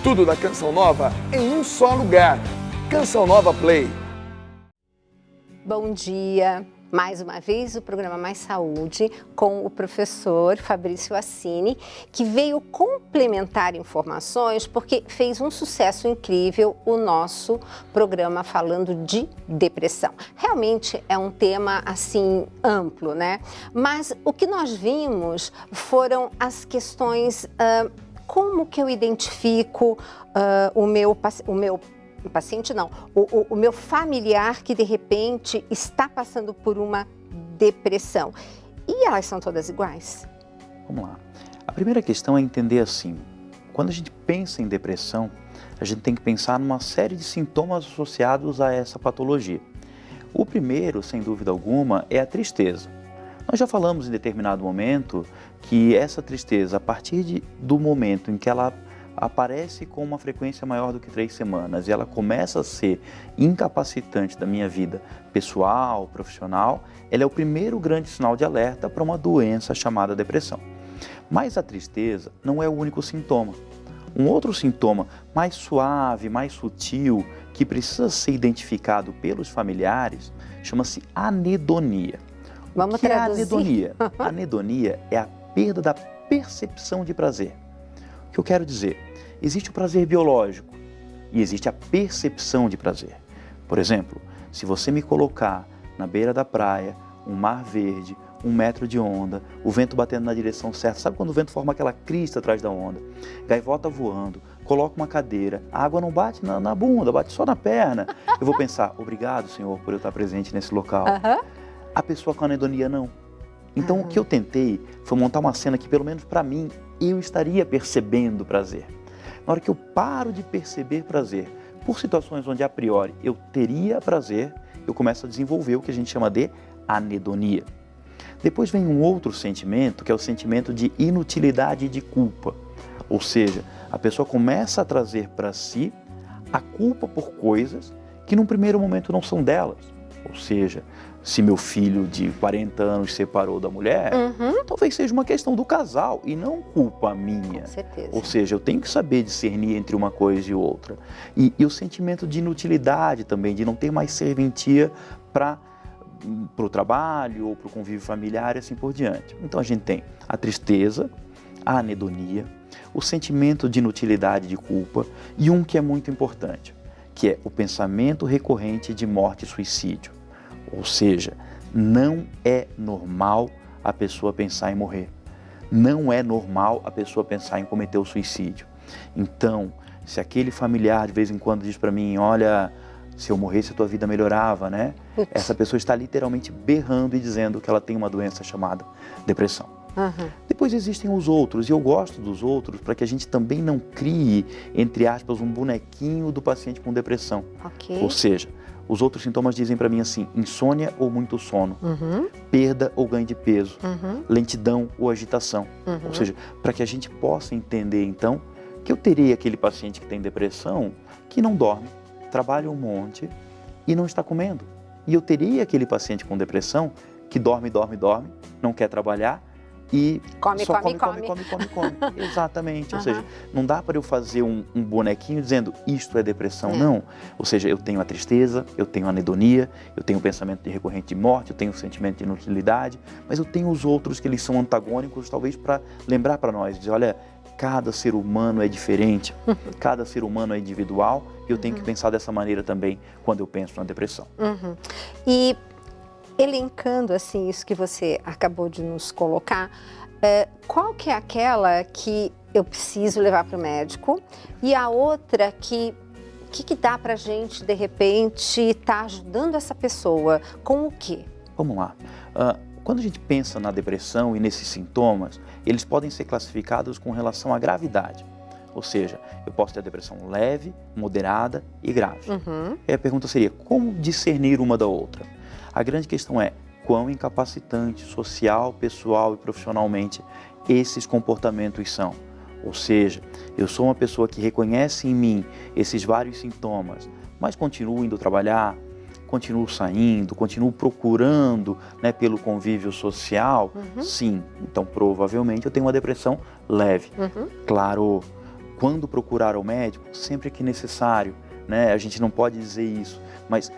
Tudo da Canção Nova em um só lugar. Canção Nova Play. Bom dia! Mais uma vez o programa Mais Saúde com o professor Fabrício Assini, que veio complementar informações porque fez um sucesso incrível o nosso programa falando de depressão. Realmente é um tema assim amplo, né? Mas o que nós vimos foram as questões, como que eu identifico o meu paciente não, o meu familiar que de repente está passando por uma depressão. E elas são todas iguais? Vamos lá. A primeira questão é entender assim, quando a gente pensa em depressão, a gente tem que pensar numa série de sintomas associados a essa patologia. O primeiro, sem dúvida alguma, é a tristeza. Nós já falamos em determinado momento que essa tristeza, a partir do momento em que ela aparece com uma frequência maior do que 3 semanas e ela começa a ser incapacitante da minha vida pessoal, profissional, ela é o primeiro grande sinal de alerta para uma doença chamada depressão. Mas a tristeza não é o único sintoma. Um outro sintoma mais suave, mais sutil, que precisa ser identificado pelos familiares, chama-se anedonia. Vamos O que traduzir? é a anedonia? A anedonia é a perda da percepção de prazer. O que eu quero dizer? Existe o prazer biológico e existe a percepção de prazer. Por exemplo, se você me colocar na beira da praia, um mar verde, 1 metro de onda, o vento batendo na direção certa, sabe quando o vento forma aquela crista atrás da onda? Gaivota voando, coloca uma cadeira, a água não bate na bunda, bate só na perna. Eu vou pensar, obrigado, Senhor, por eu estar presente nesse local. A pessoa com anedonia não. Então o que eu tentei foi montar uma cena que, pelo menos para mim, eu estaria percebendo prazer. Na hora que eu paro de perceber prazer, por situações onde a priori eu teria prazer, eu começo a desenvolver o que a gente chama de anedonia. Depois vem um outro sentimento, que é o sentimento de inutilidade e de culpa. Ou seja, a pessoa começa a trazer para si a culpa por coisas que num primeiro momento não são delas. Ou seja, se meu filho de 40 anos separou da mulher, talvez seja uma questão do casal e não culpa minha. Com certeza. Ou seja, eu tenho que saber discernir entre uma coisa e outra. E o sentimento de inutilidade também, de não ter mais serventia para o trabalho ou para o convívio familiar e assim por diante. Então a gente tem a tristeza, a anedonia, o sentimento de inutilidade e de culpa e um que é muito importante, que é o pensamento recorrente de morte e suicídio. Ou seja, não é normal a pessoa pensar em morrer. Não é normal a pessoa pensar em cometer o suicídio. Então, se aquele familiar de vez em quando diz para mim, olha, se eu morresse a tua vida melhorava, né? Essa pessoa está literalmente berrando e dizendo que ela tem uma doença chamada depressão. Depois existem os outros, e eu gosto dos outros para que a gente também não crie, entre aspas, um bonequinho do paciente com depressão. Ou seja, os outros sintomas dizem para mim assim, insônia ou muito sono, perda ou ganho de peso, lentidão ou agitação. Ou seja, para que a gente possa entender então que eu terei aquele paciente que tem depressão que não dorme, trabalha um monte e não está comendo. E eu teria aquele paciente com depressão que dorme, não quer trabalhar, e come. Exatamente. Ou seja, não dá para eu fazer um bonequinho dizendo isto é depressão, não. Ou seja, eu tenho a tristeza, eu tenho a anedonia, eu tenho o pensamento de recorrente de morte, eu tenho o sentimento de inutilidade, mas eu tenho os outros que eles são antagônicos, talvez para lembrar para nós, dizer, olha, cada ser humano é diferente, cada ser humano é individual, e eu tenho que pensar dessa maneira também quando eu penso na depressão. E elencando assim isso que você acabou de nos colocar, qual que é aquela que eu preciso levar para o médico e a outra que dá para a gente de repente estar ajudando essa pessoa com o quê? Vamos lá. Quando a gente pensa na depressão e nesses sintomas, eles podem ser classificados com relação à gravidade. Ou seja, eu posso ter a depressão leve, moderada e grave. E a pergunta seria, como discernir uma da outra? A grande questão é quão incapacitante social, pessoal e profissionalmente esses comportamentos são. Ou seja, eu sou uma pessoa que reconhece em mim esses vários sintomas, mas continuo indo trabalhar, continuo saindo, continuo procurando, né, pelo convívio social, sim. Então, provavelmente eu tenho uma depressão leve. Claro, quando procurar o médico, sempre que necessário, né? A gente não pode dizer isso, mas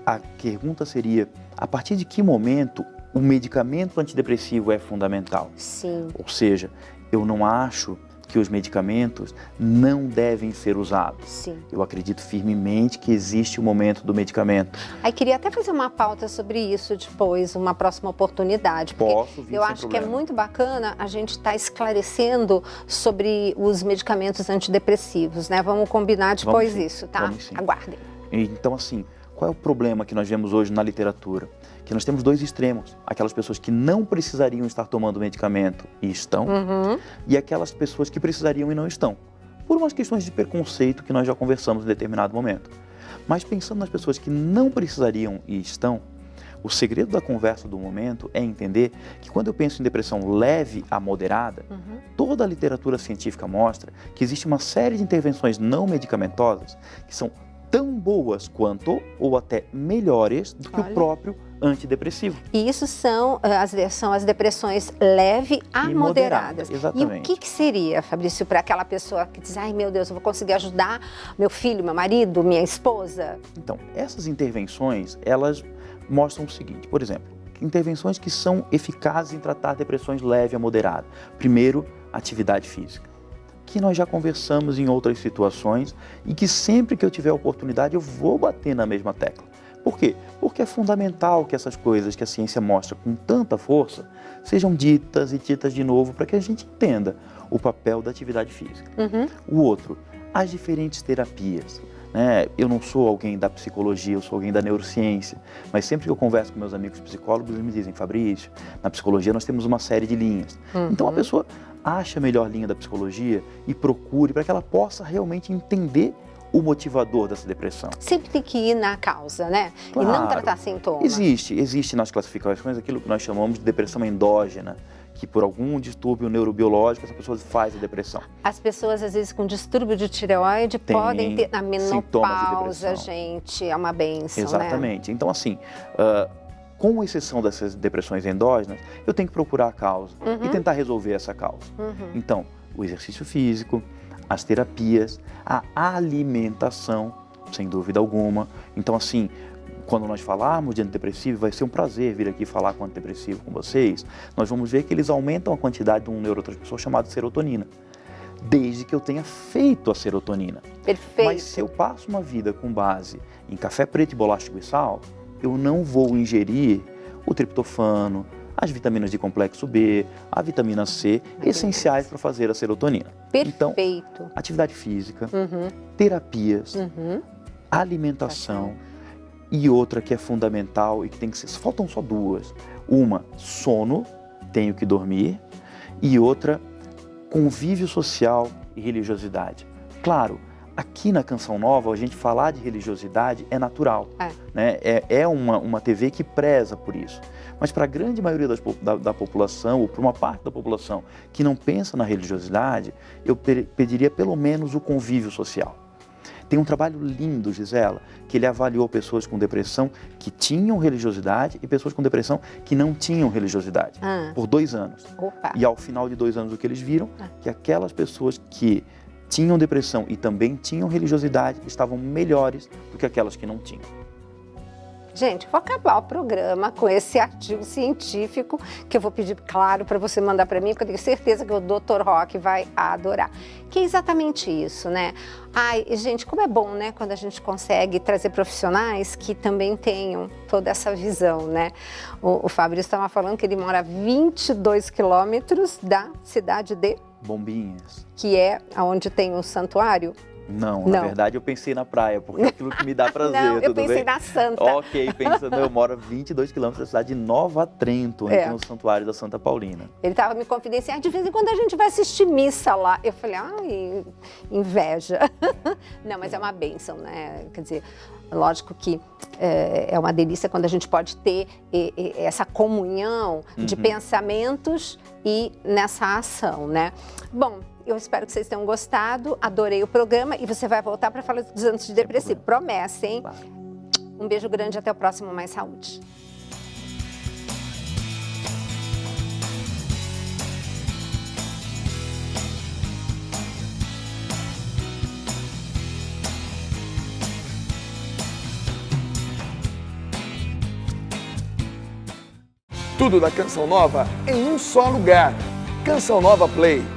a pergunta seria, a partir de que momento o medicamento antidepressivo é fundamental? Sim. Ou seja, eu não acho que os medicamentos não devem ser usados. Sim. Eu acredito firmemente que existe o momento do medicamento. Aí queria até fazer uma pauta sobre isso depois, uma próxima oportunidade. Porque Posso vir eu sem acho que é problema. muito bacana a gente estar esclarecendo sobre os medicamentos antidepressivos, né? Vamos combinar depois Vamos sim, isso, tá? vamos sim. Aguardem. Então, assim, qual é o problema que nós vemos hoje na literatura? Que nós temos dois extremos. Aquelas pessoas que não precisariam estar tomando medicamento e estão, e aquelas pessoas que precisariam e não estão. Por umas questões de preconceito que nós já conversamos em determinado momento. Mas pensando nas pessoas que não precisariam e estão, o segredo da conversa do momento é entender que quando eu penso em depressão leve a moderada, toda a literatura científica mostra que existe uma série de intervenções não medicamentosas que são tão boas quanto ou até melhores do que o próprio antidepressivo. E isso são as depressões leve a E moderadas. moderadas, exatamente. E o que seria, Fabrício, para aquela pessoa que diz, ai meu Deus, eu vou conseguir ajudar meu filho, meu marido, minha esposa? Então, essas intervenções, elas mostram o seguinte, por exemplo, intervenções que são eficazes em tratar depressões leve a moderada. Primeiro, atividade física, que nós já conversamos em outras situações e que sempre que eu tiver oportunidade eu vou bater na mesma tecla. Por quê? Porque é fundamental que essas coisas que a ciência mostra com tanta força sejam ditas e ditas de novo para que a gente entenda o papel da atividade física. O outro, as diferentes terapias. Eu não sou alguém da psicologia, eu sou alguém da neurociência, mas sempre que eu converso com meus amigos psicólogos, eles me dizem, Fabrício, na psicologia nós temos uma série de linhas. Então a pessoa acha a melhor linha da psicologia e procure para que ela possa realmente entender o motivador dessa depressão. Sempre tem que ir na causa, né? Claro. E não tratar sintoma. Existe nas classificações aquilo que nós chamamos de depressão endógena, que por algum distúrbio neurobiológico essa pessoa faz a depressão. As pessoas, às vezes, com distúrbio de tireoide podem ter na menopausa, gente, é uma bênção, Exatamente. Né? Então, assim, com exceção dessas depressões endógenas, eu tenho que procurar a causa e tentar resolver essa causa. Então, o exercício físico, as terapias, a alimentação, sem dúvida alguma. Então, assim, quando nós falarmos de antidepressivo, vai ser um prazer vir aqui falar com antidepressivo com vocês. Nós vamos ver que eles aumentam a quantidade de um neurotransmissor chamado serotonina, desde que eu tenha feito a serotonina. Perfeito. Mas se eu passo uma vida com base em café preto e bolacha e sal, eu não vou ingerir o triptofano, as vitaminas de complexo B, a vitamina C, essenciais para fazer a serotonina. Perfeito. Então, atividade física, terapias, alimentação e outra que é fundamental e que tem que ser, faltam só duas. Uma, sono, tenho que dormir, e outra, convívio social e religiosidade. Claro, aqui na Canção Nova, a gente falar de religiosidade é natural, né? É uma TV que preza por isso. Mas para a grande maioria da população, ou para uma parte da população que não pensa na religiosidade, eu pediria pelo menos o convívio social. Tem um trabalho lindo, Gisela, que ele avaliou pessoas com depressão que tinham religiosidade e pessoas com depressão que não tinham religiosidade, por 2 anos. Opa. E ao final de 2 anos o que eles viram? Que aquelas pessoas que tinham depressão e também tinham religiosidade estavam melhores do que aquelas que não tinham. Gente, vou acabar o programa com esse artigo científico que eu vou pedir, claro, para você mandar para mim, porque eu tenho certeza que o Dr. Roque vai adorar. Que é exatamente isso, né? Ai, gente, como é bom, né, quando a gente consegue trazer profissionais que também tenham toda essa visão, né? O Fabrício estava falando que ele mora a 22 quilômetros da cidade de Bombinhas. Que é onde tem um santuário. Não, na verdade eu pensei na praia, porque é aquilo que me dá prazer, não, eu tudo bem? pensei na Santa. Ok, pensando, eu moro a 22 quilômetros da cidade de Nova Trento, onde tem o santuário da Santa Paulina. Ele estava me confidenciando, de vez em quando a gente vai assistir missa lá. Eu falei, ai, inveja. Não, mas é uma bênção, né? Quer dizer, lógico que é uma delícia quando a gente pode ter essa comunhão de pensamentos e nessa ação, né? Bom, eu espero que vocês tenham gostado, adorei o programa e você vai voltar para falar dos antidepressivos. Promessa, hein? Claro. Um beijo grande, até o próximo Mais Saúde. Tudo da Canção Nova em um só lugar. Canção Nova Play.